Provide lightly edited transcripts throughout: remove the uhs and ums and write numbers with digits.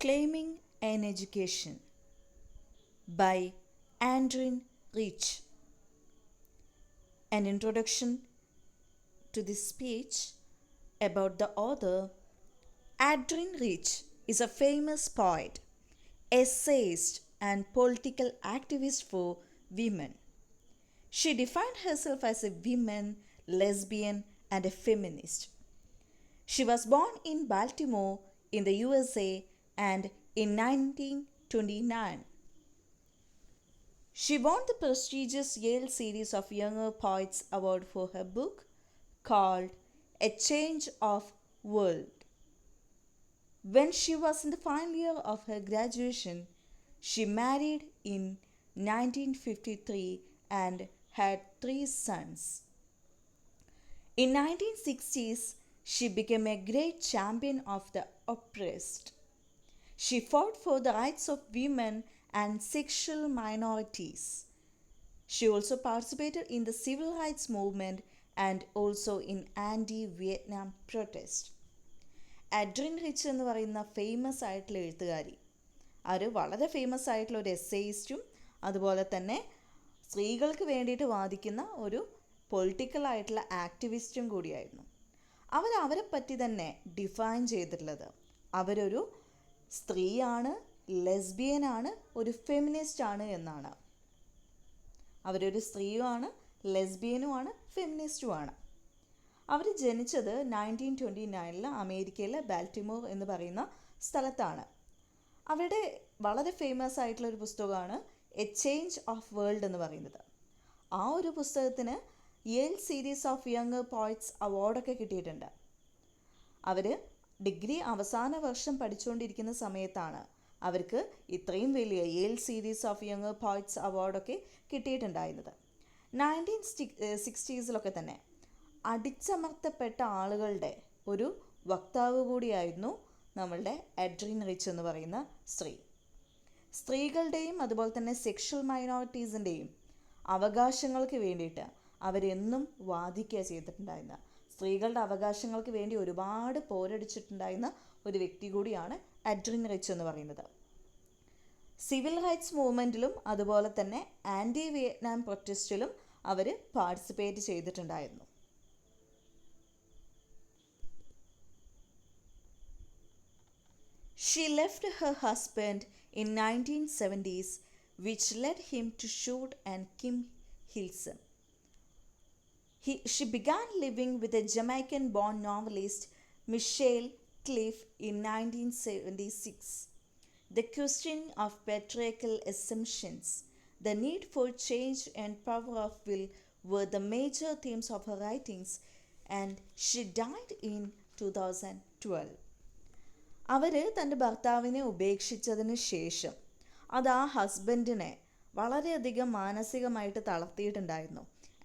Claiming an Education by Andrin Rich. An introduction to this speech about the author. Andrin Rich is a famous poet, essayist, and political activist for women. She defined herself as a woman, lesbian, and a feminist. She was born in Baltimore in the USA and in 1929. She won the prestigious Yale Series of Younger Poets Award for her book called A Change of World. When she was in the final year of her graduation, she married in 1953 and had 3 sons. In 1960s, she became a great champion of the oppressed. She fought for the rights of women and sexual minorities. She also participated in the civil rights movement and also in anti-Vietnam protest. Adrienne rich എന്ന് പറയുന്ന famous ആയിട്ടുള്ള എഴുത്തുകാരി, അവർ വളരെ famous ആയിട്ടുള്ള ഒരു എസ്സേയിസ്റ്റും അതുപോലെ തന്നെ സ്ത്രീകൾക്ക് വേണ്ടിയിട്ട് വാദിക്കുന്ന ഒരു പൊളിറ്റിക്കലായിട്ടുള്ള ആക്ടിവിസ്റ്റും കൂടിയായിരുന്നു. അവരെ പറ്റി തന്നെ ഡിഫൈൻ ചെയ്തിട്ടുള്ളത് അവരൊരു സ്ത്രീയാണ്, ലെസ്ബിയനാണ്, ഒരു ഫെമിനിസ്റ്റാണ് എന്നാണ്. അവരൊരു സ്ത്രീയുമാണ്, ലെസ്ബിയനുമാണ്, ഫെമിനിസ്റ്റുമാണ്. അവർ ജനിച്ചത് 1929 അമേരിക്കയിലെ ബാൽറ്റിമോർ എന്ന് പറയുന്ന സ്ഥലത്താണ്. അവരുടെ വളരെ ഫേമസ് ആയിട്ടുള്ള ഒരു പുസ്തകമാണ് എ ചേഞ്ച് ഓഫ് വേൾഡ് എന്ന് പറയുന്നത്. ആ ഒരു പുസ്തകത്തിന് Yale series of younger poets അവാർഡൊക്കെ കിട്ടിയിട്ടുണ്ട്. അവർ ഡിഗ്രി അവസാന വർഷം പഠിച്ചുകൊണ്ടിരിക്കുന്ന സമയത്താണ് അവർക്ക് ഇത്രയും വലിയ Yale series of younger poets അവാർഡൊക്കെ കിട്ടിയിട്ടുണ്ടായിരുന്നത്. 1960s തന്നെ അടിച്ചമർത്തപ്പെട്ട ആളുകളുടെ ഒരു വക്താവ് കൂടിയായിരുന്നു നമ്മളുടെ അഡ്രിൻ റിച്ച് എന്ന് പറയുന്ന സ്ത്രീ. സ്ത്രീകളുടെയും അതുപോലെ തന്നെ സെക്ഷൽ മൈനോറിറ്റീസിൻ്റെയും അവകാശങ്ങൾക്ക് വേണ്ടിയിട്ട് അവരെന്നും വാദിക്കുക ചെയ്തിട്ടുണ്ടായിരുന്ന, സ്ത്രീകളുടെ അവകാശങ്ങൾക്ക് വേണ്ടി ഒരുപാട് പോരടിച്ചിട്ടുണ്ടായിരുന്ന ഒരു വ്യക്തി കൂടിയാണ് അഡ്രിൻ റിച്ച് എന്ന് പറയുന്നത്. സിവിൽ റൈറ്റ്സ് മൂവ്മെൻറ്റിലും അതുപോലെ തന്നെ ആൻറ്റി വിയറ്റ്നാം പ്രൊട്ടസ്റ്റിലും അവർ പാർട്ടിസിപ്പേറ്റ് ചെയ്തിട്ടുണ്ടായിരുന്നു. She left her husband in 1970s, which led him to shoot and kill himself. She began living with a Jamaican-born novelist, Michelle Cliff, in 1976. The question of patriarchal assumptions, the need for change and power of will were the major themes of her writings, and she died in 2012. അവർ തൻ്റെ ഭർത്താവിനെ ഉപേക്ഷിച്ചതിന് ശേഷം അത് ആ ഹസ്ബൻഡിനെ വളരെയധികം മാനസികമായിട്ട് തളർത്തിയിട്ടുണ്ടായിരുന്നു.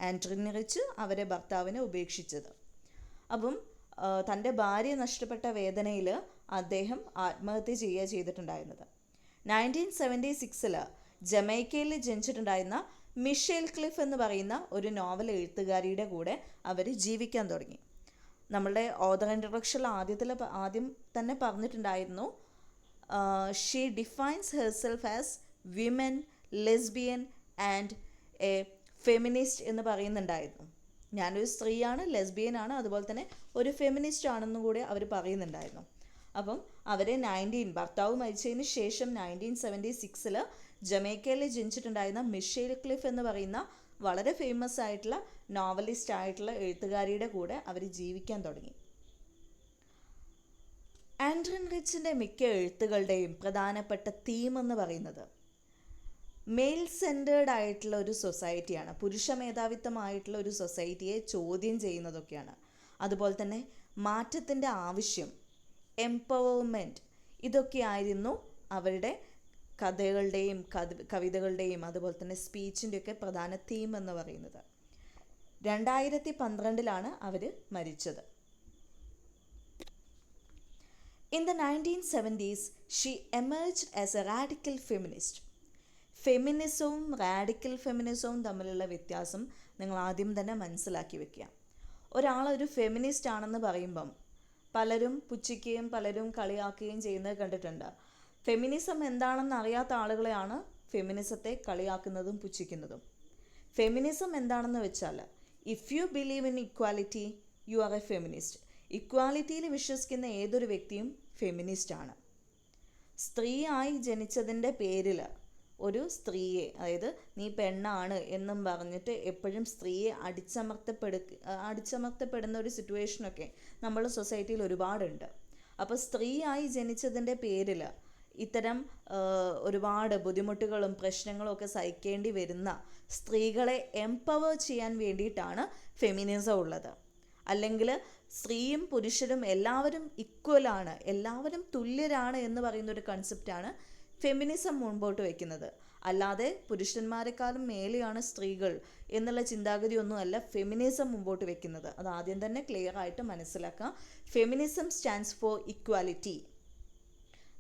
ആൻഡ്രിൻ rich അവരെ ഭർത്താവിനെ ഉപേക്ഷിച്ചത്. അപ്പം തൻ്റെ ഭാര്യ നഷ്ടപ്പെട്ട വേദനയിൽ അദ്ദേഹം ആത്മഹത്യ ചെയ്യുക ചെയ്തിട്ടുണ്ടായിരുന്നത്. 1976 ജമൈക്കയിൽ ജനിച്ചിട്ടുണ്ടായിരുന്ന മിഷേൽ ക്ലിഫ് എന്ന് പറയുന്ന ഒരു നോവൽ എഴുത്തുകാരിയുടെ കൂടെ അവർ ജീവിക്കാൻ തുടങ്ങി. നമ്മളുടെ ഓതർ ഇൻട്രൊഡക്ഷനിൽ ആദ്യം തന്നെ പറഞ്ഞിട്ടുണ്ടായിരുന്നു, she defines herself as women, lesbian and A feminist എന്ന് പറയുന്നുണ്ടായിരുന്നു. ഞാനൊരു സ്ത്രീയാണ്, ലെസ്ബിയനാണ്, അതുപോലെ തന്നെ ഒരു ഫെമിനിസ്റ്റ് ആണെന്നും കൂടി അവർ പറയുന്നുണ്ടായിരുന്നു. അപ്പം അവരെ ഭർത്താവ് മരിച്ചതിന് ശേഷം 1976 ജമൈക്കയിൽ ജനിച്ചിട്ടുണ്ടായിരുന്ന മിഷേൽ ക്ലിഫ് എന്ന് പറയുന്ന വളരെ ഫേമസ് ആയിട്ടുള്ള നോവലിസ്റ്റ് ആയിട്ടുള്ള എഴുത്തുകാരിയുടെ കൂടെ അവർ ജീവിക്കാൻ തുടങ്ങി. ആൻഡ്രിൻ റിച്ചിൻ്റെ മിക്ക എഴുത്തുകളുടെയും പ്രധാനപ്പെട്ട തീം എന്ന് പറയുന്നത് മെയിൽ സെൻറ്റേർഡ് ആയിട്ടുള്ള ഒരു സൊസൈറ്റിയാണ്, പുരുഷ മേധാവിത്വമായിട്ടുള്ള ഒരു സൊസൈറ്റിയെ ചോദ്യം ചെയ്യുന്നതൊക്കെയാണ്. അതുപോലെ തന്നെ മാറ്റത്തിൻ്റെ ആവശ്യം, എംപവർമെൻറ്റ്, ഇതൊക്കെയായിരുന്നു അവരുടെ കഥകളുടെയും കവിതകളുടെയും അതുപോലെ തന്നെ സ്പീച്ചിൻ്റെയൊക്കെ പ്രധാന തീം എന്ന് പറയുന്നത്. 2012 അവർ മരിച്ചത്. In the 1970s, she emerged as a radical feminist. ഫെമിനിസവും റാഡിക്കൽ ഫെമിനിസവും തമ്മിലുള്ള വ്യത്യാസം നിങ്ങൾ ആദ്യം തന്നെ മനസ്സിലാക്കി വെക്കുക. ഒരാളൊരു ഫെമിനിസ്റ്റ് ആണെന്ന് പറയുമ്പം പലരും പുച്ഛിക്കുകയും പലരും കളിയാക്കുകയും ചെയ്യുന്നത് കണ്ടിട്ടുണ്ട്. ഫെമിനിസം എന്താണെന്ന് അറിയാത്ത ആളുകളെയാണ് ഫെമിനിസത്തെ കളിയാക്കുന്നതും പുച്ഛിക്കുന്നതും. ഫെമിനിസം എന്താണെന്ന് വെച്ചാൽ, if you believe in equality you are a feminist. ഇക്വാലിറ്റിയിൽ വിശ്വസിക്കുന്ന ഏതൊരു വ്യക്തിയും ഫെമിനിസ്റ്റാണ്. സ്ത്രീയായി ജനിച്ചതിൻ്റെ പേരിൽ ഒരു സ്ത്രീയെ, അതായത് നീ പെണ്ണാണ് എന്നും പറഞ്ഞിട്ട് എപ്പോഴും സ്ത്രീയെ അടിച്ചമർത്തപ്പെടുന്ന ഒരു സിറ്റുവേഷനൊക്കെ നമ്മുടെ സൊസൈറ്റിയിൽ ഒരുപാടുണ്ട്. അപ്പോൾ സ്ത്രീയായി ജനിച്ചതിൻ്റെ പേരിൽ ഇത്തരം ഒരുപാട് ബുദ്ധിമുട്ടുകളും പ്രശ്നങ്ങളും ഒക്കെ സഹിക്കേണ്ടി വരുന്ന സ്ത്രീകളെ എംപവർ ചെയ്യാൻ വേണ്ടിയിട്ടാണ് ഫെമിനിസം ഉള്ളത്. അല്ലെങ്കിൽ സ്ത്രീയും പുരുഷനും എല്ലാവരും ഈക്വലാണ്, എല്ലാവരും തുല്യരാണ് എന്ന് പറയുന്ന ഒരു കൺസെപ്റ്റാണ് ഫെമിനിസം മുൻപോട്ട് വയ്ക്കുന്നത്. അല്ലാതെ പുരുഷന്മാരെക്കാളും മേലെയാണ് സ്ത്രീകൾ എന്നുള്ള ചിന്താഗതിയൊന്നുമല്ല ഫെമിനിസം മുമ്പോട്ട് വയ്ക്കുന്നത്. അത് ആദ്യം തന്നെ ക്ലിയർ ആയിട്ട് മനസ്സിലാക്കാം. Feminism stands for equality.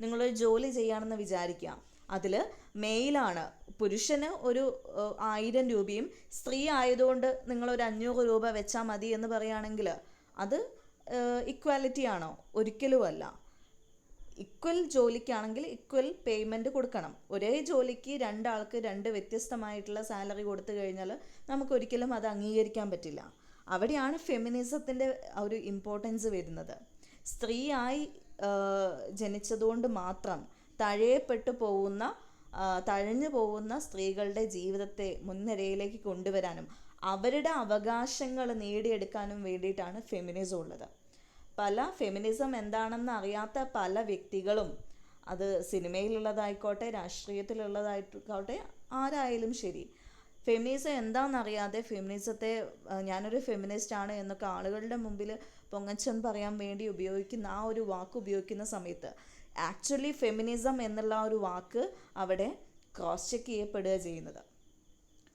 നിങ്ങളൊരു ജോലി ചെയ്യുകയാണെന്ന് വിചാരിക്കുക, അതിൽ മെയിലാണ്, പുരുഷന് ഒരു 1000 രൂപയും സ്ത്രീ ആയതുകൊണ്ട് നിങ്ങളൊരു 500 രൂപ വെച്ചാൽ മതി എന്ന് പറയുകയാണെങ്കിൽ അത് ഇക്വാലിറ്റി ആണോ? ഒരിക്കലുമല്ല. ഇക്വൽ ജോലിക്കാണെങ്കിൽ ഇക്വൽ പേയ്മെൻറ്റ് കൊടുക്കണം. ഒരേ ജോലിക്ക് രണ്ടാൾക്ക് 2 വ്യത്യസ്തമായിട്ടുള്ള സാലറി കൊടുത്തു കഴിഞ്ഞാൽ നമുക്കൊരിക്കലും അത് അംഗീകരിക്കാൻ പറ്റില്ല. അവിടെയാണ് ഫെമിനിസത്തിൻ്റെ ഒരു ഇമ്പോർട്ടൻസ് വരുന്നത്. സ്ത്രീയായി ജനിച്ചതുകൊണ്ട് മാത്രം തഴഞ്ഞു പോകുന്ന സ്ത്രീകളുടെ ജീവിതത്തെ മുൻനിരയിലേക്ക് കൊണ്ടുവരാനും അവരുടെ അവകാശങ്ങൾ നേടിയെടുക്കാനും വേണ്ടിയിട്ടാണ് ഫെമിനിസം ഉള്ളത്. പല ഫെമിനിസം എന്താണെന്ന് അറിയാത്ത പല വ്യക്തികളും, അത് സിനിമയിലുള്ളതായിക്കോട്ടെ രാഷ്ട്രീയത്തിലുള്ളതായിക്കോട്ടെ ആരായാലും ശരി, ഫെമിനിസം എന്താണെന്നറിയാതെ ഫെമിനിസത്തെ ഞാനൊരു ഫെമിനിസ്റ്റാണ് എന്നൊക്കെ ആളുകളുടെ മുമ്പിൽ പൊങ്ങച്ചം പറയാൻ വേണ്ടി ഉപയോഗിക്കുന്ന ആ ഒരു വാക്ക് ഉപയോഗിക്കുന്ന സമയത്ത് ആക്ച്വലി ഫെമിനിസം എന്നുള്ള ഒരു വാക്ക് അവിടെ ക്രോസ് ചെക്ക് ചെയ്യപ്പെടുക ചെയ്യുന്നത്.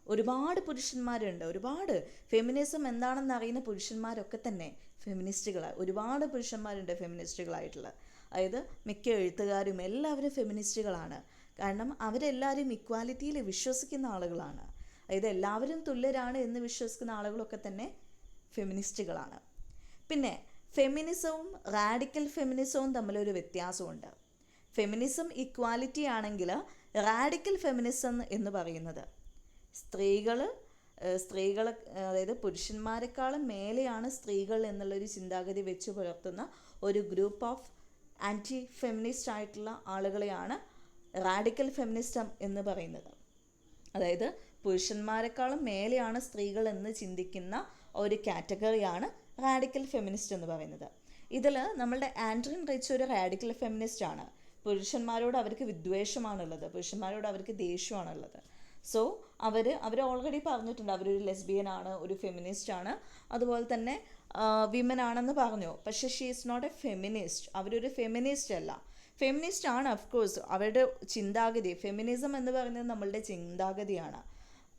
ഒരുപാട് പുരുഷന്മാരുണ്ട്, ഒരുപാട് ഫെമിനിസം എന്താണെന്ന് അറിയുന്ന പുരുഷന്മാരൊക്കെ തന്നെ ഫെമിനിസ്റ്റുകളാണ്. ഒരുപാട് പുരുഷന്മാരുണ്ട് ഫെമിനിസ്റ്റുകളായിട്ടുള്ള. അതായത് മിക്ക എഴുത്തുകാരും എല്ലാവരും ഫെമിനിസ്റ്റുകളാണ്. കാരണം അവരെല്ലാവരും ഇക്വാലിറ്റിയിൽ വിശ്വസിക്കുന്ന ആളുകളാണ്. അതായത് എല്ലാവരും തുല്യരാണ് എന്ന് വിശ്വസിക്കുന്ന ആളുകളൊക്കെ തന്നെ ഫെമിനിസ്റ്റുകളാണ്. പിന്നെ ഫെമിനിസവും റാഡിക്കൽ ഫെമിനിസവും തമ്മിലൊരു വ്യത്യാസമുണ്ട്. ഫെമിനിസം ഇക്വാലിറ്റി ആണെങ്കിൽ റാഡിക്കൽ ഫെമിനിസം എന്ന് പറയുന്നത് സ്ത്രീകൾ അതായത് പുരുഷന്മാരെക്കാളും മേലെയാണ് സ്ത്രീകൾ എന്നുള്ളൊരു ചിന്താഗതി വെച്ച് പുലർത്തുന്ന ഒരു ഗ്രൂപ്പ് ഓഫ് ആൻറ്റി ഫെമിനിസ്റ്റ് ആയിട്ടുള്ള ആളുകളെയാണ് റാഡിക്കൽ ഫെമിനിസം എന്ന് പറയുന്നത്. അതായത് പുരുഷന്മാരെക്കാളും മേലെയാണ് സ്ത്രീകൾ എന്ന് ചിന്തിക്കുന്ന ഒരു കാറ്റഗറിയാണ് റാഡിക്കൽ ഫെമിനിസ്റ്റ് എന്ന് പറയുന്നത്. ഇതിൽ നമ്മളുടെ ആൻഡ്രിൻ റിച്ച് ഒരു റാഡിക്കൽ ഫെമിനിസ്റ്റ് ആണ്. പുരുഷന്മാരോട് അവർക്ക് വിദ്വേഷമാണുള്ളത്, പുരുഷന്മാരോട് അവർക്ക് ദേഷ്യമാണുള്ളത്. സോ അവർ ഓൾറെഡി പറഞ്ഞിട്ടുണ്ട് അവരൊരു ലെസ്ബിയനാണ്, ഒരു ഫെമിനിസ്റ്റ് ആണ്, അതുപോലെ തന്നെ വിമൻ ആണെന്ന് പറഞ്ഞു. പക്ഷേ she is not a feminist. അവരൊരു ഫെമിനിസ്റ്റ് അല്ല. ഫെമിനിസ്റ്റ് ആണ് ഓഫ്കോഴ്സ്. അവരുടെ ചിന്താഗതി, ഫെമിനിസം എന്ന് പറയുന്നത് നമ്മളുടെ ചിന്താഗതിയാണ്.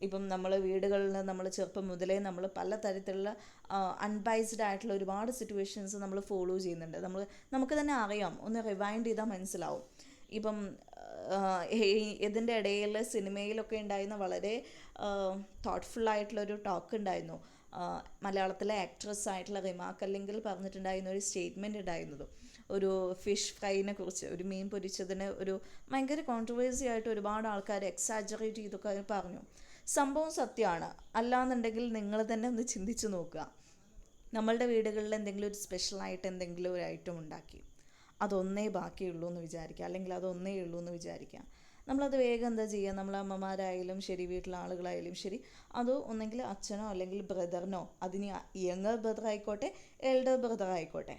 ഇപ്പം നമ്മൾ വീടുകളിൽ നമ്മൾ ചെറുപ്പം മുതലേ നമ്മൾ പലതരത്തിലുള്ള അൺബൈസ്ഡ് ആയിട്ടുള്ള ഒരുപാട് സിറ്റുവേഷൻസ് നമ്മൾ ഫോളോ ചെയ്യുന്നുണ്ട്. നമുക്ക് തന്നെ അറിയാം, ഒന്ന് റിവൈൻഡ് ചെയ്താൽ മനസ്സിലാവും. ഇപ്പം ഇതിൻ്റെ ഇടയിൽ സിനിമയിലൊക്കെ ഉണ്ടായിരുന്ന വളരെ തോട്ട്ഫുള്ളായിട്ടുള്ളൊരു ടോക്ക് ഉണ്ടായിരുന്നു. മലയാളത്തിലെ ആക്ട്രസ് ആയിട്ടുള്ള റിമാക്ക് അല്ലെങ്കിൽ പറഞ്ഞിട്ടുണ്ടായിരുന്ന ഒരു സ്റ്റേറ്റ്മെൻറ്റ് ഉണ്ടായിരുന്നത്, ഒരു ഫിഷ് ഫ്രൈനെ കുറിച്ച്, ഒരു മീൻ പൊരിച്ചതിന് ഒരു ഭയങ്കര കോൺട്രവേഴ്സി ആയിട്ട് ഒരുപാട് ആൾക്കാർ എക്സാജറേറ്റ് ചെയ്തൊക്കെ പറഞ്ഞു. സംഭവം സത്യമാണ്. അല്ലാന്നുണ്ടെങ്കിൽ നിങ്ങൾ തന്നെ ഒന്ന് ചിന്തിച്ച് നോക്കുക. നമ്മളുടെ വീടുകളിൽ എന്തെങ്കിലും ഒരു സ്പെഷ്യലായിട്ട് എന്തെങ്കിലും ഒരു ഐറ്റം ഉണ്ടാക്കി, അതൊന്നേ ബാക്കിയുള്ളൂ എന്ന് വിചാരിക്കുക, അല്ലെങ്കിൽ അതൊന്നേ ഉള്ളൂ എന്ന് വിചാരിക്കുക. നമ്മളത് വേഗം എന്താ ചെയ്യുക, നമ്മളെ അമ്മമാരായാലും ശരി, വീട്ടിലെ ആളുകളായാലും ശരി, അത് ഒന്നെങ്കിൽ അച്ഛനോ അല്ലെങ്കിൽ ബ്രദറിനോ, അതിന് യങ്ങർ ബ്രദർ ആയിക്കോട്ടെ എൽഡർ ബ്രദർ ആയിക്കോട്ടെ,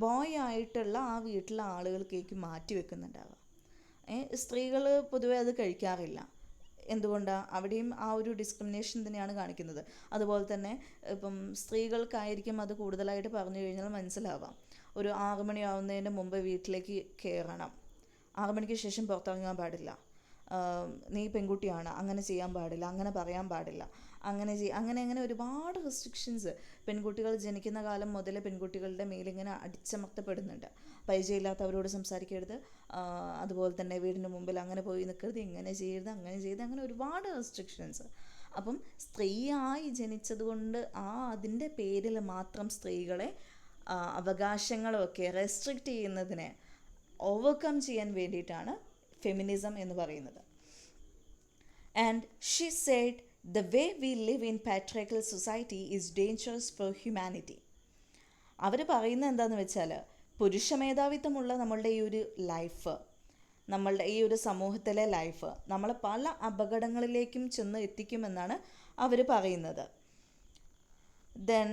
ബോയ് ആയിട്ടുള്ള ആ വീട്ടിലെ ആളുകൾക്കേക്ക് മാറ്റി വെക്കുന്നുണ്ടാവുക. സ്ത്രീകൾ പൊതുവെ അത് കഴിക്കാറില്ല. എന്തുകൊണ്ടാണ്? അവിടെയും ആ ഒരു ഡിസ്ക്രിമിനേഷൻ തന്നെയാണ് കാണിക്കുന്നത്. അതുപോലെ തന്നെ ഇപ്പം സ്ത്രീകൾക്കായിരിക്കും അത് കൂടുതലായിട്ട് പറഞ്ഞു കഴിഞ്ഞാൽ മനസ്സിലാവാം. ഒരു 6 മണിയാവുന്നതിന് മുമ്പ് വീട്ടിലേക്ക് കയറണം, 6 മണിക്ക് ശേഷം പുറത്തിറങ്ങാൻ പാടില്ല, നീ പെൺകുട്ടിയാണ്, അങ്ങനെ ചെയ്യാൻ പാടില്ല, അങ്ങനെ പറയാൻ പാടില്ല, അങ്ങനെ ഒരുപാട് റെസ്ട്രിക്ഷൻസ് പെൺകുട്ടികൾ ജനിക്കുന്ന കാലം മുതൽ പെൺകുട്ടികളുടെ മേലിങ്ങനെ അടിച്ചമർത്തപ്പെടുന്നുണ്ട്. പരിചയമില്ലാത്തവരോട് സംസാരിക്കരുത്, അതുപോലെ തന്നെ വീടിന് മുമ്പിൽ അങ്ങനെ പോയി നിൽക്കരുത്, ഇങ്ങനെ ചെയ്യരുത്, അങ്ങനെ ഒരുപാട് റെസ്ട്രിക്ഷൻസ്. അപ്പം സ്ത്രീയായി ജനിച്ചതുകൊണ്ട് അതിൻ്റെ പേരിൽ മാത്രം സ്ത്രീകളെ അവകാശങ്ങളൊക്കെ റെസ്ട്രിക്റ്റ് ചെയ്യുന്നതിനെ ഓവർകം ചെയ്യാൻ വേണ്ടിയിട്ടാണ് ഫെമിനിസം എന്ന് പറയുന്നത്. And she said the way we live in patriarchal society is dangerous for humanity. അവർ പറയുന്നത് എന്താണെന്ന് വെച്ചാൽ, പുരുഷ മേധാവിത്വമുള്ള നമ്മളുടെ ഈ ഒരു ലൈഫ്, നമ്മളുടെ ഈ ഒരു സമൂഹത്തിലെ ലൈഫ് നമ്മളെ പല അപകടങ്ങളിലേക്കും ചെന്ന് എത്തിക്കുമെന്നാണ് അവർ പറയുന്നത്. ദെൻ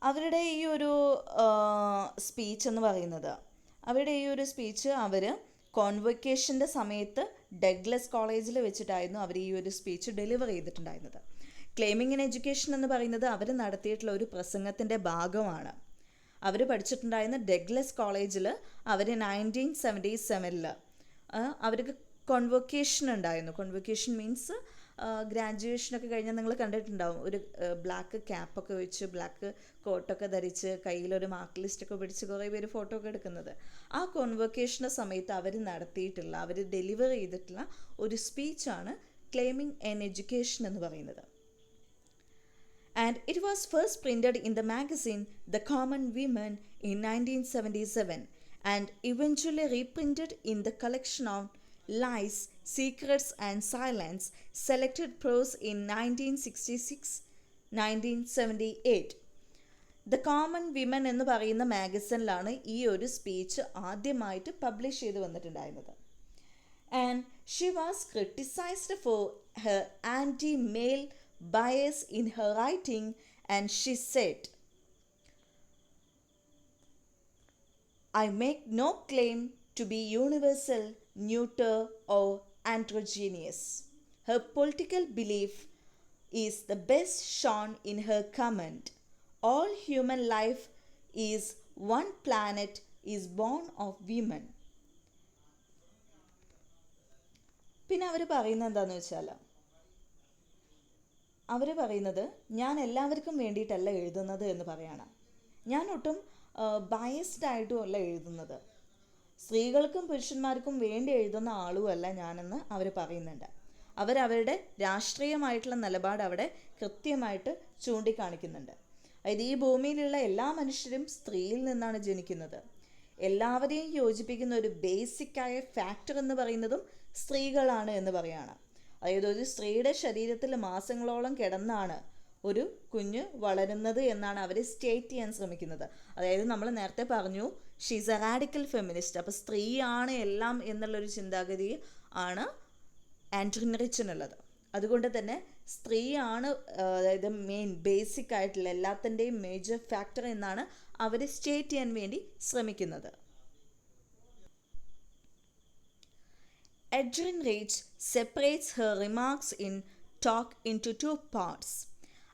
അവരുടെ ഈ ഒരു സ്പീച്ച് എന്ന് പറയുന്നത്, അവരുടെ ഈ ഒരു സ്പീച്ച് അവർ കോൺവൊക്കേഷൻ്റെ സമയത്ത് ഡഗ്ലസ് കോളേജിൽ വെച്ചിട്ടായിരുന്നു അവർ ഈ ഒരു സ്പീച്ച് ഡെലിവർ ചെയ്തിട്ടുണ്ടായിരുന്നത്. ക്ലെയിമിങ് ഇൻ എഡ്യൂക്കേഷൻ എന്ന് പറയുന്നത് അവർ നടത്തിയിട്ടുള്ള ഒരു പ്രസംഗത്തിൻ്റെ ഭാഗമാണ്. അവർ പഠിച്ചിട്ടുണ്ടായിരുന്ന ഡഗ്ലസ് കോളേജിൽ അവർ 1977 അവർക്ക് കോൺവൊക്കേഷൻ ഉണ്ടായിരുന്നു. കോൺവൊക്കേഷൻ മീൻസ് ഗ്രാജുവേഷനൊക്കെ കഴിഞ്ഞാൽ നിങ്ങൾ കണ്ടിട്ടുണ്ടാവും, ഒരു ബ്ലാക്ക് ക്യാപ്പൊക്കെ വെച്ച് ബ്ലാക്ക് കോട്ടൊക്കെ ധരിച്ച് കയ്യിലൊരു മാർക്ക് ലിസ്റ്റൊക്കെ പിടിച്ച് കുറേ പേര് ഫോട്ടോ ഒക്കെ എടുക്കുന്നത്. ആ കോൺവൊക്കേഷൻ്റെ സമയത്ത് അവർ നടത്തിയിട്ടുള്ള, അവർ ഡെലിവർ ചെയ്തിട്ടുള്ള ഒരു സ്പീച്ചാണ് ക്ലെയിമിങ് ആൻ എഡ്യൂക്കേഷൻ എന്ന് പറയുന്നത്. And it was first printed in the magazine The Common Woman in 1977 and eventually reprinted in the collection of Lies, Secrets and Silence, Selected Prose in 1966-1978. The Common Women എന്ന് പറയുന്ന മാഗസിനിലാണ് ഈ ഒരു speech ആദ്യമായിട്ട് publish ചെയ്ത് വന്നിട്ടുണ്ടായിരുന്നത്. And she was criticized for her anti-male bias in her writing, and she said, I make no claim to be universal, neuter or androgynous. Her political belief is the best shown in her comment, all human life is one planet is born of women. പിന്നെ അവർ പറയുന്നത് എന്താണെന്ന് വെച്ചാൽ, അവർ പറയുന്നത് ഞാൻ എല്ലാവർക്കും വേണ്ടിയിട്ടല്ല എഴുതുന്നത് എന്ന് പറയണം. ഞാൻ ഒട്ടും ബയസ്ഡ് ആയിട്ടും അല്ല എഴുതുന്നത്, സ്ത്രീകൾക്കും പുരുഷന്മാർക്കും വേണ്ടി എഴുതുന്ന ആളുമല്ല ഞാനെന്ന് അവർ പറയുന്നുണ്ട്. അവരവരുടെ രാഷ്ട്രീയമായിട്ടുള്ള നിലപാട് അവിടെ കൃത്യമായിട്ട് ചൂണ്ടിക്കാണിക്കുന്നുണ്ട്. അതായത് ഈ ഭൂമിയിലുള്ള എല്ലാ മനുഷ്യരും സ്ത്രീയിൽ നിന്നാണ് ജനിക്കുന്നത്. എല്ലാവരെയും യോജിപ്പിക്കുന്ന ഒരു ബേസിക്കായ ഫാക്ടർ എന്ന് പറയുന്നതും സ്ത്രീകളാണ് എന്ന് പറയുകയാണ്. അതായത് ഒരു സ്ത്രീയുടെ ശരീരത്തിൽ മാസങ്ങളോളം കിടന്നാണ് ഒരു കുഞ്ഞ് വളരുന്നത് എന്നാണ് അവർ സ്റ്റേറ്റ് ചെയ്യാൻ ശ്രമിക്കുന്നത്. അതായത് നമ്മൾ നേരത്തെ പറഞ്ഞു ഷീസ് എ റാഡിക്കൽ ഫെമിനിസ്റ്റ്. അപ്പോൾ സ്ത്രീയാണ് എല്ലാം എന്നുള്ളൊരു ചിന്താഗതി ആണ് ആൻഡ്രിൻ റിച്ചിനുള്ളത്. അതുകൊണ്ട് തന്നെ സ്ത്രീയാണ് അതായത് മെയിൻ ബേസിക് ആയിട്ടുള്ള എല്ലാത്തിൻ്റെയും മേജർ ഫാക്ടർ എന്നാണ് അവർ സ്റ്റേറ്റ് ചെയ്യാൻ വേണ്ടി ശ്രമിക്കുന്നത്. Adrienne Rich separates her remarks in talk into two parts.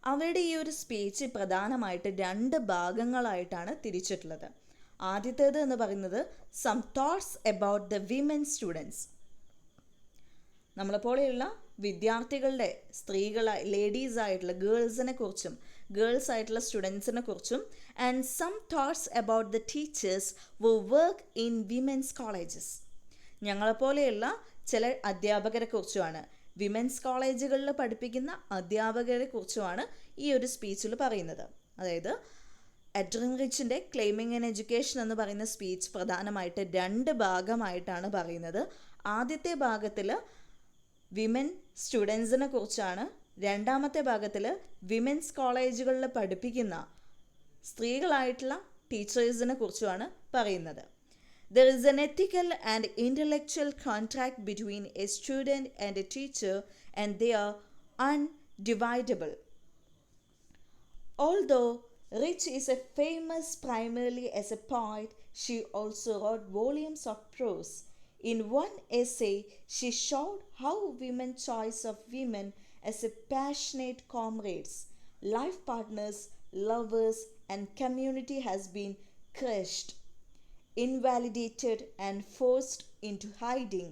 അവരുടെ ഈ ഒരു സ്പീച്ച് പ്രധാനമായിട്ട് 2 ഭാഗങ്ങളായിട്ടാണ് തിരിച്ചിട്ടുള്ളത്. ആദ്യത്തേത് എന്ന് പറയുന്നത് some thoughts about the women students, നമ്മളെപ്പോലെയുള്ള വിദ്യാർത്ഥികളുടെ ലേഡീസ് ആയിട്ടുള്ള ഗേൾസ് ആയിട്ടുള്ള സ്റ്റുഡൻസിനെ കുറിച്ചും, and some thoughts about the teachers who work in women's colleges, ഞങ്ങളെപ്പോലെയുള്ള ചില അധ്യാപകരെ കുറിച്ചുമാണ്, വിമൻസ് കോളേജുകളിൽ പഠിപ്പിക്കുന്ന അധ്യാപകരെ കുറിച്ചുമാണ് ഈ ഒരു സ്പീച്ചിൽ പറയുന്നത്. അതായത് അഡ്രിൻ റിച്ചിൻ്റെ ക്ലെയിമിങ് ആൻ എഡ്യൂക്കേഷൻ എന്ന് പറയുന്ന സ്പീച്ച് പ്രധാനമായിട്ട് 2 ഭാഗമായിട്ടാണ് പറയുന്നത്. ആദ്യത്തെ ഭാഗത്തിൽ വിമൻ സ്റ്റുഡൻസിനെ കുറിച്ചാണ്, രണ്ടാമത്തെ ഭാഗത്തിൽ വിമൻസ് കോളേജുകളിൽ പഠിപ്പിക്കുന്ന സ്ത്രീകളായിട്ടുള്ള ടീച്ചേഴ്സിനെ കുറിച്ചുമാണ് പറയുന്നത്. There is an ethical and intellectual contract between a student and a teacher, and they are undividable. Although Rich is famous primarily as a poet, she also wrote volumes of prose. In one essay, she showed how women's choice of women as a passionate comrades, life partners, lovers, and community has been crushed, invalidated and forced into hiding.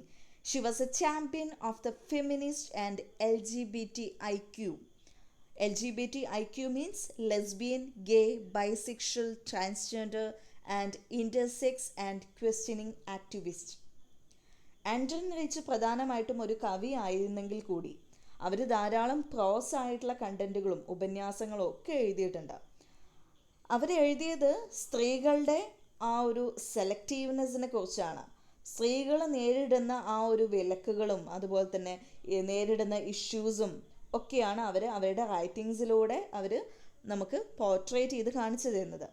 She was a champion of the feminist and LGBTIQ. LGBTIQ means lesbian, gay, bisexual, transgender and intersex and questioning activist. Adrienne Rich പ്രധാനമായിട്ടും ഒരു കവി ആയിരുന്നെങ്കിൽ കൂടി അവർ ധാരാളം പ്രോസ് ആയിട്ടുള്ള കണ്ടന്റുകളും ഉപന്യാസങ്ങളും ഒക്കെ എഴുതിയിട്ടുണ്ട്. അവരെഴുതിയത് സ്ത്രീകളുടെ ആ ഒരു സെലക്റ്റീവ്നെസ്സിനെ കുറിച്ചാണ്. സ്ത്രീകൾ നേരിടുന്ന ആ ഒരു വിലക്കുകളും അതുപോലെ തന്നെ നേരിടുന്ന ഇഷ്യൂസും ഒക്കെയാണ് അവർ അവരുടെ റൈറ്റിങ്സിലൂടെ അവർ നമുക്ക് പോർട്രേറ്റ് ചെയ്ത് കാണിച്ചു തരുന്നത്.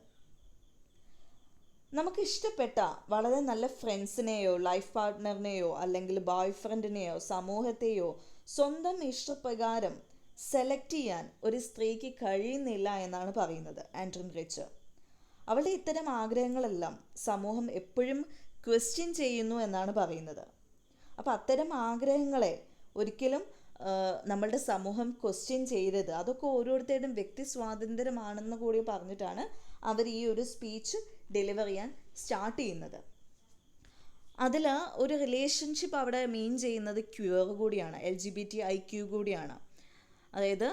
നമുക്ക് ഇഷ്ടപ്പെട്ട വളരെ നല്ല ഫ്രണ്ട്സിനെയോ ലൈഫ് പാർട്ട്ണറിനെയോ അല്ലെങ്കിൽ ബോയ് ഫ്രണ്ടിനെയോ സമൂഹത്തെയോ സ്വന്തം ഇഷ്ടപ്രകാരം സെലക്ട് ചെയ്യാൻ ഒരു സ്ത്രീക്ക് കഴിയുന്നില്ല എന്നാണ് പറയുന്നത് ആൻഡ്രൻ റിച്ചർ. അവളുടെ ഇത്തരം ആഗ്രഹങ്ങളെല്ലാം സമൂഹം എപ്പോഴും ക്വസ്റ്റ്യൻ ചെയ്യുന്നു എന്നാണ് പറയുന്നത്. അപ്പോൾ അത്തരം ആഗ്രഹങ്ങളെ ഒരിക്കലും നമ്മളുടെ സമൂഹം ക്വസ്റ്റ്യൻ ചെയ്യരുത്. അതൊക്കെ ഓരോരുത്തരുടെയും വ്യക്തി സ്വാതന്ത്ര്യമാണെന്ന് കൂടി പറഞ്ഞിട്ടാണ് അവർ ഈ ഒരു സ്പീച്ച് ഡെലിവർ ചെയ്യാൻ സ്റ്റാർട്ട് ചെയ്യുന്നത്. അതിൽ ഒരു റിലേഷൻഷിപ്പ് അവിടെ മീൻ ചെയ്യുന്നത് ക്യൂർ കൂടിയാണ്, LGBTIQ കൂടിയാണ്. അതായത്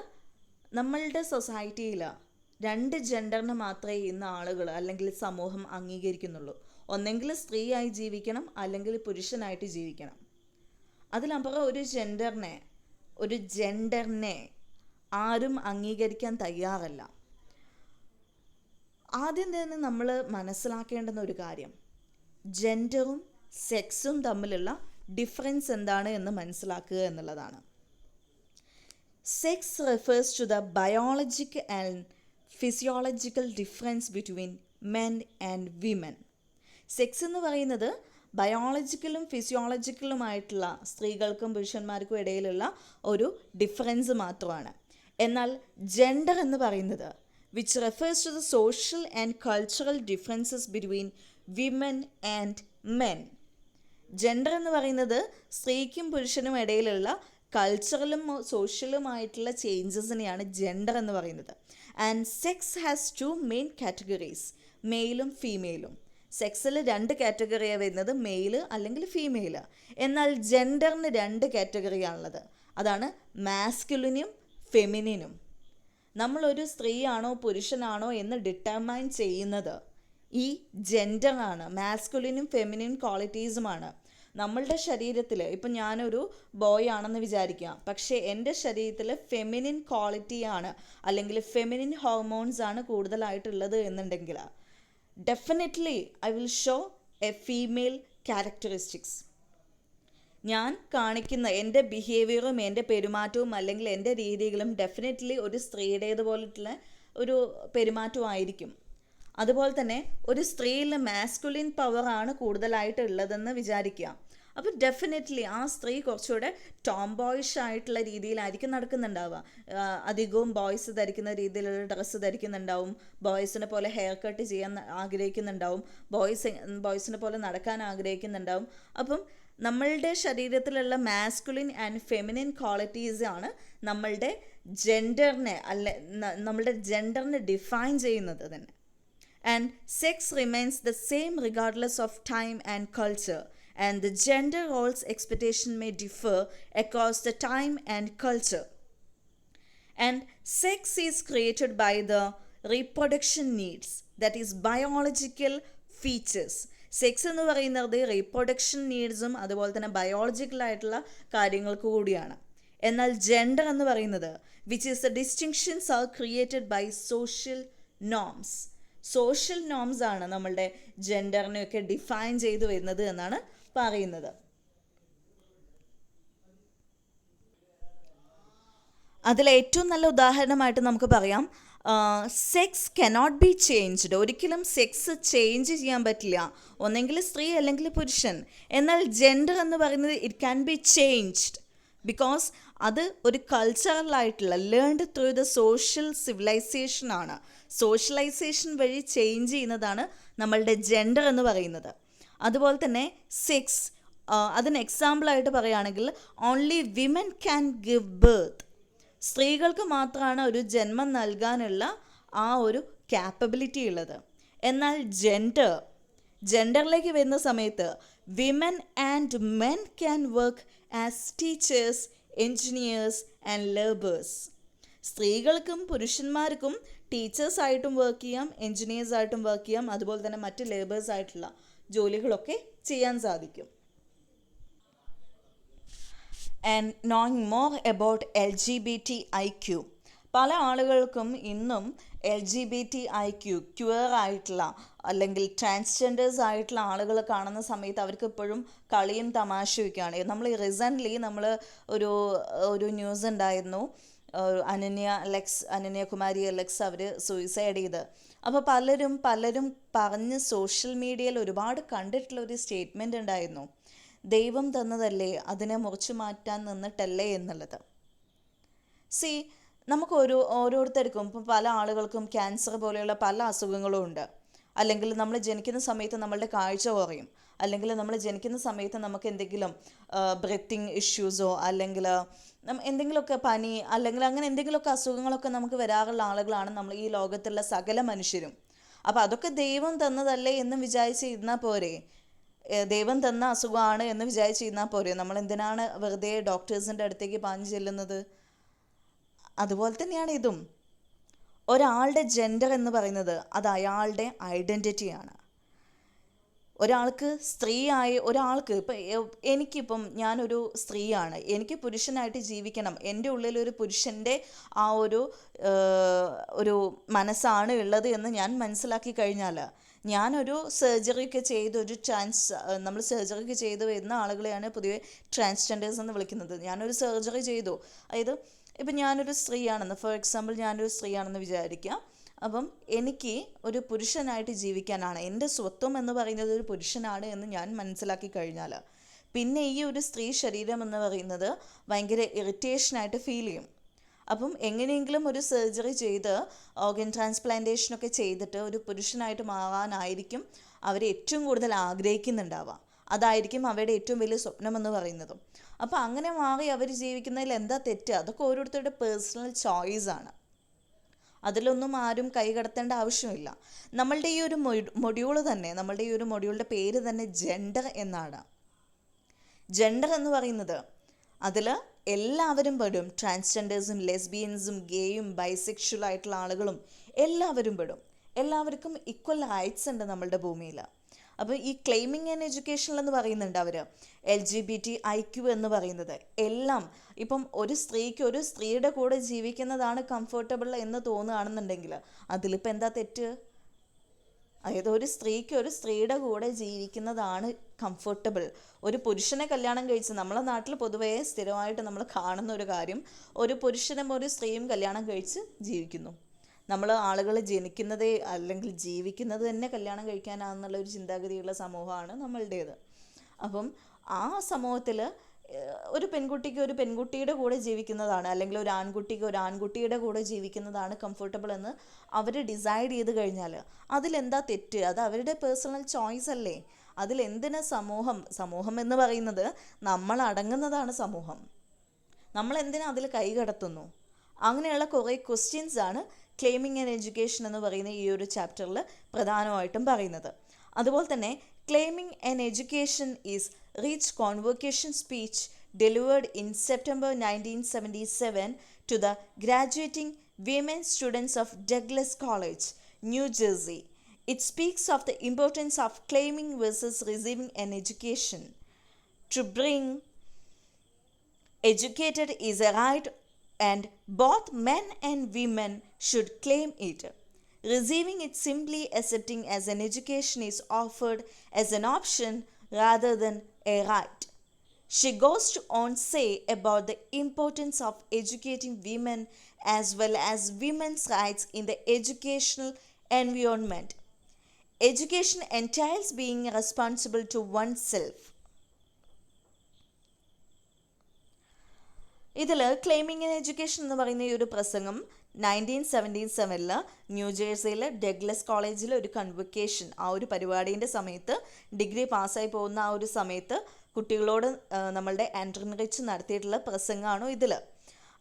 നമ്മളുടെ സൊസൈറ്റിയിൽ 2 ജെൻഡറിന് മാത്രമേ ഇന്ന് ആളുകൾ അല്ലെങ്കിൽ സമൂഹം അംഗീകരിക്കുന്നുള്ളൂ. ഒന്നെങ്കിൽ സ്ത്രീയായി ജീവിക്കണം അല്ലെങ്കിൽ പുരുഷനായിട്ട് ജീവിക്കണം. അതിലപ്പുറം ഒരു ജെൻഡറിനെ ആരും അംഗീകരിക്കാൻ തയ്യാറല്ല. ആദ്യം തന്നെ നമ്മൾ മനസ്സിലാക്കേണ്ടുന്ന ഒരു കാര്യം, ജെൻഡറും സെക്സും തമ്മിലുള്ള ഡിഫറൻസ് എന്താണ് എന്ന് മനസ്സിലാക്കുക എന്നുള്ളതാണ്. Sex refers to the biological and physiological difference between men and women. Sex എന്ന് പറയുന്നത് ബയോളജിക്കലും ഫിസിയോളജിക്കലുമായിട്ടുള്ള സ്ത്രീകൾക്കും പുരുഷന്മാർക്കും ഇടയിലുള്ള ഒരു ഡിഫറൻസ് മാത്രമാണ്. എന്നാൽ ജെൻഡർ എന്ന് പറയുന്നത് which refers to the social and cultural differences between women and men. Gender എന്ന് പറയുന്നത് സ്ത്രീക്കും പുരുഷനും ഇടയിലുള്ള കൾച്ചറലും സോഷ്യലുമായിട്ടുള്ള ചേഞ്ചസിനെയാണ് ജെൻഡർ എന്ന് പറയുന്നത്. And sex has 2 main categories, മെയിലും ഫീമെയിലും. സെക്സിൽ 2 കാറ്റഗറിയാണ് വരുന്നത്, മെയിൽ അല്ലെങ്കിൽ ഫീമെയിൽ. എന്നാൽ ജെൻഡറിന് 2 കാറ്റഗറിയാണുള്ളത്. അതാണ് മാസ്കുലിനും ഫെമിനിനും. നമ്മളൊരു സ്ത്രീയാണോ പുരുഷനാണോ എന്ന് ഡിറ്റർമൈൻ ചെയ്യുന്നത് ഈ ജെൻഡറാണ്, മാസ്കുലിനും ഫെമിനിൻ ക്വാളിറ്റീസുമാണ്. നമ്മളുടെ ശരീരത്തിൽ ഇപ്പം ഞാനൊരു ബോയ് ആണെന്ന് വിചാരിക്കാം, പക്ഷേ എൻ്റെ ശരീരത്തിൽ ഫെമിനിൻ ക്വാളിറ്റിയാണ് അല്ലെങ്കിൽ ഫെമിനിൻ ഹോർമോൺസ് ആണ് കൂടുതലായിട്ടുള്ളത് എന്നുണ്ടെങ്കിൽ definitely I will show A female characteristics. ഞാൻ കാണിക്കുന്ന എൻ്റെ ബിഹേവിയറും എൻ്റെ പെരുമാറ്റവും അല്ലെങ്കിൽ എൻ്റെ രീതികളും ഡെഫിനറ്റ്ലി ഒരു സ്ത്രീയുടേതുപോലുള്ള ഒരു പെരുമാറ്റമായിരിക്കും. അതുപോലെ തന്നെ ഒരു സ്ത്രീയിൽ മാസ്കുലിൻ പവറാണ് കൂടുതലായിട്ട് ഉള്ളതെന്ന് വിചാരിക്കുക. അപ്പോൾ ഡെഫിനറ്റ്ലി ആ സ്ത്രീ കുറച്ചുകൂടെ ടോംബോയിഷ് ആയിട്ടുള്ള രീതിയിലായിരിക്കും നടക്കുന്നുണ്ടാവുക. അധികവും ബോയ്സ് ധരിക്കുന്ന രീതിയിലുള്ള ഡ്രസ്സ് ധരിക്കുന്നുണ്ടാവും, ബോയ്സിനെ പോലെ ഹെയർ കട്ട് ചെയ്യാൻ ആഗ്രഹിക്കുന്നുണ്ടാവും, ബോയ്സിനെ പോലെ നടക്കാൻ ആഗ്രഹിക്കുന്നുണ്ടാവും. അപ്പം നമ്മളുടെ ശരീരത്തിലുള്ള മാസ്കുലിൻ ആൻഡ് ഫെമിനിൻ ക്വാളിറ്റീസ് ആണ് നമ്മളുടെ ജെൻഡറിനെ ഡിഫൈൻ ചെയ്യുന്നത് തന്നെ. And sex remains the same regardless of time and culture, and the gender roles expectation may differ across the time and culture. And sex is created by the reproduction needs, that is biological features. Sex എന്ന് പറയുന്നത് reproduction നീഡ്സും അതുപോലെ തന്നെ ബയോളജിക്കലായിട്ടുള്ള കാര്യങ്ങൾക്ക് കൂടിയാണ്. എന്നാൽ gender എന്ന് പറയുന്നത് which is the distinctions are created by social norms. Social norms ആണ് നമ്മളുടെ ജെൻഡറിനെയൊക്കെ ഡിഫൈൻ ചെയ്തു വരുന്നത് എന്നാണ് പറയുന്നത്. അതിലേറ്റവും നല്ല ഉദാഹരണമായിട്ട് നമുക്ക് പറയാം, സെക്സ് കനോട്ട് ബി ചേഞ്ച്ഡ്. ഒരിക്കലും സെക്സ് ചേഞ്ച് ചെയ്യാൻ പറ്റില്ല, ഒന്നെങ്കിൽ സ്ത്രീ അല്ലെങ്കിൽ പുരുഷൻ. എന്നാൽ ജെൻഡർ എന്ന് പറയുന്നത് it can be changed because അത് ഒരു കൾച്ചറലായിട്ടുള്ള learned through the social civilization ആണ്. സോഷ്യലൈസേഷൻ വഴി ചേഞ്ച് ചെയ്യുന്നതാണ് നമ്മളുടെ ജെൻഡർ എന്ന് പറയുന്നത്. അതുപോലെ തന്നെ സെക്സ് അതിന് എക്സാമ്പിളായിട്ട് പറയുകയാണെങ്കിൽ only women can give birth. സ്ത്രീകൾക്ക് മാത്രമാണ് ഒരു ജന്മം നൽകാനുള്ള ആ ഒരു ക്യാപ്പബിലിറ്റി ഉള്ളത്. എന്നാൽ ജെൻഡറിലേക്ക് വരുന്ന സമയത്ത് women and men can work as teachers, engineers and labours. സ്ത്രീകൾക്കും പുരുഷന്മാർക്കും ടീച്ചേഴ്സായിട്ടും വർക്ക് ചെയ്യാം, എൻജിനീയേഴ്സായിട്ടും വർക്ക് ചെയ്യാം, അതുപോലെ തന്നെ മറ്റ് ലേബേഴ്സായിട്ടുള്ള ജോലികളൊക്കെ ചെയ്യാൻ സാധിക്കും. And knowing more about LGBTIQ, പല ആളുകൾക്കും ഇന്നും LGBTIQ ക്യൂർ ആയിട്ടുള്ള അല്ലെങ്കിൽ ട്രാൻസ്ജെൻഡേഴ്സ് ആയിട്ടുള്ള ആളുകൾ കാണുന്ന സമയത്ത് അവർക്ക് ഇപ്പോഴും കളിയും തമാശയൊക്കെയാണ്. നമ്മൾ റീസെൻ്റ്ലി നമ്മൾ ഒരു ഒരു ന്യൂസ് ഉണ്ടായിരുന്നു, അനന്യകുമാരി അലക്സ് അവർ സൂയിസൈഡ് ചെയ്ത്. അപ്പോൾ പലരും പറഞ്ഞ് സോഷ്യൽ മീഡിയയിൽ ഒരുപാട് കണ്ടിട്ടുള്ള ഒരു സ്റ്റേറ്റ്മെൻ്റ് ഉണ്ടായിരുന്നു, ദൈവം തന്നതല്ലേ, അതിനെ മുറിച്ചു മാറ്റാൻ നിന്നിട്ടല്ലേ എന്നുള്ളത്. നമുക്ക് ഓരോരുത്തർക്കും ഇപ്പം പല ആളുകൾക്കും ക്യാൻസർ പോലെയുള്ള പല അസുഖങ്ങളും ഉണ്ട്. അല്ലെങ്കിൽ നമ്മൾ ജനിക്കുന്ന സമയത്ത് നമ്മളുടെ കാഴ്ച കുറയും, അല്ലെങ്കിൽ നമ്മൾ ജനിക്കുന്ന സമയത്ത് നമുക്ക് എന്തെങ്കിലും ബ്രീത്തിങ് ഇഷ്യൂസോ അല്ലെങ്കിൽ എന്തെങ്കിലുമൊക്കെ പനി അല്ലെങ്കിൽ അങ്ങനെ എന്തെങ്കിലുമൊക്കെ അസുഖങ്ങളൊക്കെ നമുക്ക് വരാറുള്ള ആളുകളാണ് നമ്മൾ ഈ ലോകത്തുള്ള സകല മനുഷ്യരും. അപ്പോൾ അതൊക്കെ ദൈവം തന്നതല്ലേ എന്ന് വിചാരിച്ചിരുന്നാൽ പോരെ, ദൈവം തന്ന അസുഖമാണ് എന്ന് വിചാരിച്ചിരുന്നാൽ പോരെ, നമ്മൾ എന്തിനാണ് വെറുതെ ഡോക്ടേഴ്സിൻ്റെ അടുത്തേക്ക് പാഞ്ഞു ചെല്ലുന്നത്? അതുപോലെ തന്നെയാണ് ഇതും. ഒരാളുടെ ജെൻഡർ എന്ന് പറയുന്നത് അത് അയാളുടെ ഐഡൻറ്റിറ്റിയാണ്. ഒരാൾക്ക് എനിക്കിപ്പം ഞാനൊരു സ്ത്രീയാണ്, എനിക്ക് പുരുഷനായിട്ട് ജീവിക്കണം, എൻ്റെ ഉള്ളിലൊരു പുരുഷൻ്റെ ആ ഒരു മനസ്സാണ് ഉള്ളത് എന്ന് ഞാൻ മനസ്സിലാക്കി കഴിഞ്ഞാൽ, ഞാനൊരു സർജറിയൊക്കെ ചെയ്ത് നമ്മൾ സർജറിയൊക്കെ ചെയ്ത് വരുന്ന ആളുകളെയാണ് പൊതുവെ ട്രാൻസ്ജെൻഡേഴ്സ് എന്ന് വിളിക്കുന്നത്. ഞാനൊരു സർജറി ചെയ്തു, അതായത് ഇപ്പം ഞാനൊരു സ്ത്രീയാണെന്ന്, ഫോർ എക്സാമ്പിൾ ഞാനൊരു സ്ത്രീയാണെന്ന് വിചാരിക്കുക. അപ്പം എനിക്ക് ഒരു പുരുഷനായിട്ട് ജീവിക്കാനാണ്, എൻ്റെ സ്വത്വം എന്ന് പറയുന്നത് ഒരു പുരുഷനാണ് എന്ന് ഞാൻ മനസ്സിലാക്കി കഴിഞ്ഞാൽ, പിന്നെ ഈ ഒരു സ്ത്രീ ശരീരം എന്ന് പറയുന്നത് ഭയങ്കര ഇറിറ്റേഷനായിട്ട് ഫീൽ ചെയ്യും. അപ്പം എങ്ങനെയെങ്കിലും ഒരു സർജറി ചെയ്ത് ഓർഗൻ ട്രാൻസ്പ്ലാന്റേഷനൊക്കെ ചെയ്തിട്ട് ഒരു പുരുഷനായിട്ട് മാറാനായിരിക്കും അവർ ഏറ്റവും കൂടുതൽ ആഗ്രഹിക്കുന്നുണ്ടാവുക. അതായിരിക്കും അവരുടെ ഏറ്റവും വലിയ സ്വപ്നം എന്ന് പറയുന്നതും. അപ്പോൾ അങ്ങനെ മാറി അവർ ജീവിക്കുന്നതിൽ എന്താ തെറ്റ്? അതൊക്കെ ഓരോരുത്തരുടെ പേഴ്സണൽ ചോയ്സാണ്. അതിലൊന്നും ആരും കൈകടത്തേണ്ട ആവശ്യമില്ല. നമ്മളുടെ ഈ ഒരു മൊഡ്യൂളിൻ്റെ പേര് തന്നെ ജെൻഡർ എന്നാണ്. ജെൻഡർ എന്ന് പറയുന്നത് അതിൽ എല്ലാവരും പെടും. ട്രാൻസ്ജെൻഡേഴ്സും ലെസ്ബിയൻസും ഗേയും ബൈസെക്ഷൽ ആയിട്ടുള്ള ആളുകളും എല്ലാവരും പെടും. എല്ലാവർക്കും ഈക്വൽ റൈറ്റ്സ് ഉണ്ട് നമ്മളുടെ ഭൂമിയിൽ. അപ്പോൾ ഈ ക്ലെയിമിങ് ആൻഡ് എഡ്യൂക്കേഷനിൽ എന്ന് പറയുന്നുണ്ട് അവർ LGBTIQ എന്ന് പറയുന്നത് എല്ലാം. ഇപ്പം ഒരു സ്ത്രീയുടെ കൂടെ ജീവിക്കുന്നതാണ് കംഫർട്ടബിൾ എന്ന് തോന്നുകയാണെന്നുണ്ടെങ്കിൽ അതിലിപ്പോൾ എന്താ തെറ്റ്? അതായത് ഒരു സ്ത്രീയുടെ കൂടെ ജീവിക്കുന്നതാണ് കംഫർട്ടബിൾ. ഒരു പുരുഷനെ കല്യാണം കഴിച്ച്, നമ്മളെ നാട്ടിൽ പൊതുവേ സ്ഥിരമായിട്ട് നമ്മൾ കാണുന്ന ഒരു കാര്യം, ഒരു പുരുഷനും ഒരു സ്ത്രീയും കല്യാണം കഴിച്ച് ജീവിക്കുന്നു. നമ്മൾ ആളുകൾ ജനിക്കുന്നതേ അല്ലെങ്കിൽ ജീവിക്കുന്നത് തന്നെ കല്യാണം കഴിക്കാനാണെന്നുള്ള ഒരു ചിന്താഗതിയുള്ള സമൂഹമാണ് നമ്മളുടേത്. അപ്പം ആ സമൂഹത്തിൽ ഒരു പെൺകുട്ടിക്ക് ഒരു പെൺകുട്ടിയുടെ കൂടെ ജീവിക്കുന്നതാണ്, അല്ലെങ്കിൽ ഒരു ആൺകുട്ടിക്ക് ഒരു ആൺകുട്ടിയുടെ കൂടെ ജീവിക്കുന്നതാണ് കംഫർട്ടബിൾ എന്ന് അവർ ഡിസൈഡ് ചെയ്ത് കഴിഞ്ഞാൽ അതിലെന്താ തെറ്റ്? അത് അവരുടെ പേഴ്സണൽ ചോയ്സ് അല്ലേ? അതിലെന്തിനാ സമൂഹം എന്ന് പറയുന്നത് നമ്മൾ അടങ്ങുന്നതാണ് സമൂഹം. നമ്മൾ എന്തിനാ അതിൽ കൈ കടത്തുന്നു? അങ്ങനെയുള്ള കുറേ ക്വസ്റ്റ്യൻസ് ആണ് ക്ലെയിമിങ് ആൻഡ് എഡ്യൂക്കേഷൻ എന്ന് പറയുന്ന ഈ ഒരു ചാപ്റ്ററിൽ പ്രധാനമായിട്ടും പറയുന്നത്. അതുപോലെ തന്നെ claiming and education is rich convocation speech delivered in September 1977 to the graduating women students of Douglas College, New Jersey. It speaks of the importance of claiming versus receiving an education. To bring educated is a right and both men and women should claim it. Receiving it simply accepting as an education is offered as an option rather than a right. She goes on say about the importance of educating women as well as women's rights in the educational environment. Education entails being responsible to oneself. ഇതിൽ claiming and education എന്ന് പറയുന്ന ഈ ഒരു പ്രസംഗം 1977 ന്യൂജേഴ്സിയിലെ Douglas കോളേജിൽ ഒരു കൺവൊക്കേഷൻ, ആ ഒരു പരിപാടീൻ്റെ സമയത്ത് ഡിഗ്രി പാസ്സായി പോകുന്ന ആ ഒരു സമയത്ത് കുട്ടികളോട് നമ്മളുടെ ആൻഡ്രിച്ച് നടത്തിയിട്ടുള്ള പ്രസംഗമാണോ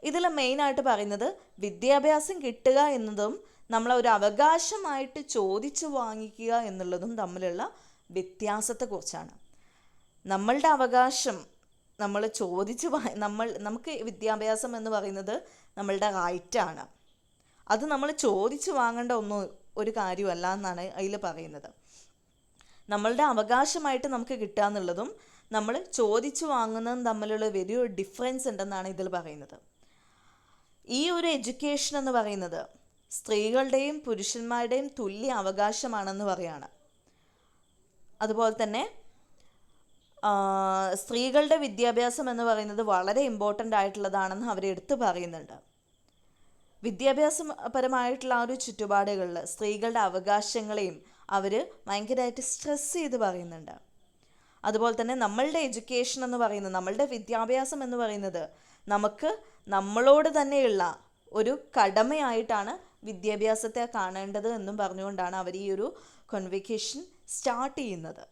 ഇതിൽ മെയിനായിട്ട് പറയുന്നത് വിദ്യാഭ്യാസം കിട്ടുക എന്നതും നമ്മളൊരു അവകാശമായിട്ട് ചോദിച്ചു വാങ്ങിക്കുക എന്നുള്ളതും തമ്മിലുള്ള വ്യത്യാസത്തെക്കുറിച്ചാണ്. നമ്മളുടെ അവകാശം നമ്മൾ നമുക്ക് വിദ്യാഭ്യാസം എന്ന് പറയുന്നത് നമ്മളുടെ റൈറ്റാണ്. അത് നമ്മൾ ചോദിച്ചു വാങ്ങേണ്ട ഒരു കാര്യമല്ല എന്നാണ് അതിൽ പറയുന്നത്. നമ്മളുടെ അവകാശമായിട്ട് നമുക്ക് കിട്ടുക എന്നുള്ളതും നമ്മൾ ചോദിച്ചു വാങ്ങുന്നതും തമ്മിലുള്ള വലിയൊരു ഡിഫറൻസ് ഉണ്ടെന്നാണ് ഇതിൽ പറയുന്നത്. ഈ ഒരു എഡ്യൂക്കേഷൻ എന്ന് പറയുന്നത് സ്ത്രീകളുടെയും പുരുഷന്മാരുടെയും തുല്യ അവകാശമാണെന്ന് പറയാണ്. അതുപോലെ തന്നെ സ്ത്രീകളുടെ വിദ്യാഭ്യാസം എന്ന് പറയുന്നത് വളരെ ഇമ്പോർട്ടൻ്റ് ആയിട്ടുള്ളതാണെന്ന് അവർ എടുത്തു പറയുന്നുണ്ട്. വിദ്യാഭ്യാസപരമായിട്ടുള്ള ആ ഒരു ചുറ്റുപാടുകളിൽ സ്ത്രീകളുടെ അവകാശങ്ങളെയും അവർ ഭയങ്കരമായിട്ട് സ്ട്രെസ് ചെയ്ത് പറയുന്നുണ്ട്. അതുപോലെ തന്നെ നമ്മളുടെ എഡ്യൂക്കേഷൻ എന്ന് പറയുന്നത്, നമ്മളുടെ വിദ്യാഭ്യാസം എന്ന് പറയുന്നത് നമുക്ക് നമ്മളോട് തന്നെയുള്ള ഒരു കടമയായിട്ടാണ് വിദ്യാഭ്യാസത്തെ കാണേണ്ടത് എന്നും പറഞ്ഞുകൊണ്ടാണ് അവർ ഈ ഒരു കോൺവെക്കേഷൻ സ്റ്റാർട്ട് ചെയ്യുന്നത്.